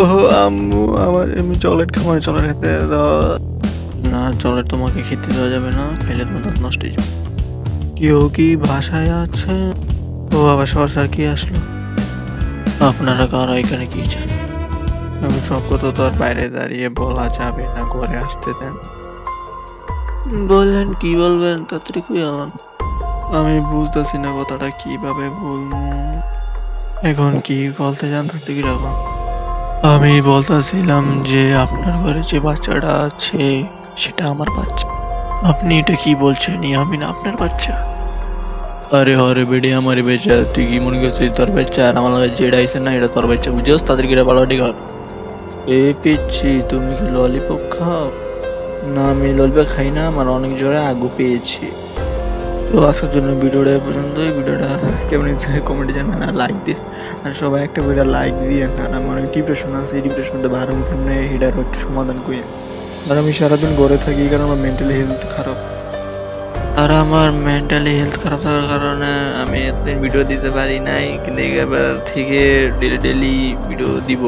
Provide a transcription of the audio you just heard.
ওহো আম্মু আমার এমনি চকলেট খাবো না, চকলেট খেতে দাও না। চকলেট তোমাকে খেতে দেওয়া যাবে না, খাইলে তোমার দাঁত নষ্ট হয়ে যাবে। কেউ কি বাসায় আছে? ও আবার সরকার কি আসলো? আপনারা কারা এখানে কি চান? আমি সব কথা তো আর বাইরে দাঁড়িয়ে বলা যাবে না, ঘরে আসতে দেন। বললেন কি বলবেন, তাড়াতাড়ি কই আলান। আমি বুঝতেছি না কথাটা কিভাবে বলবো। এখন কি বলতে চান তাতে কি রাখো। আমি বলতেছিলাম যে আপনার ঘরে যে বাচ্চাটা আছে সেটা আমার বাচ্চা। আপনি এটা কি বলছেন? আমি না আপনার বাচ্চা? আরে হরে বেডি আমারই বেচা, তুই কি মনে করছিস তোর বাচ্চা? আর আমার লগে যেটা আইছে না এটা তোর বাচ্চা, বুঝছস? তাদেরকে এটা ভালো ঠিক হয়। এ পিচ্ছি, তুমি কি ললিপপ খাও? না আমি ললিপপ খাই না, আমার অনেক জোরে আগু পেয়েছি। তো আজকের জন্য ভিডিওটা এ পর্যন্তই। ভিডিওটা কেমন হয়েছে কমেন্টে জানান, আর লাইক দিয়ে, আর সবাই একটা করে লাইক দিয়ে। আর আমার অনেক ডিপ্রেশন আছে, এই ডিপ্রেশনটা বারণ কেমনে এটারও একটু সমাধান করি। আর আমি সারাদিন ঘরে থাকি কারণ আমার মেন্টালি হেলথ খারাপ। আর আমার মেন্টালি হেলথ খারাপ থাকার কারণে আমি এতদিন ভিডিও দিতে পারি নাই, কিন্তু এবার থেকে ডেলি ডেলি ভিডিও দিব।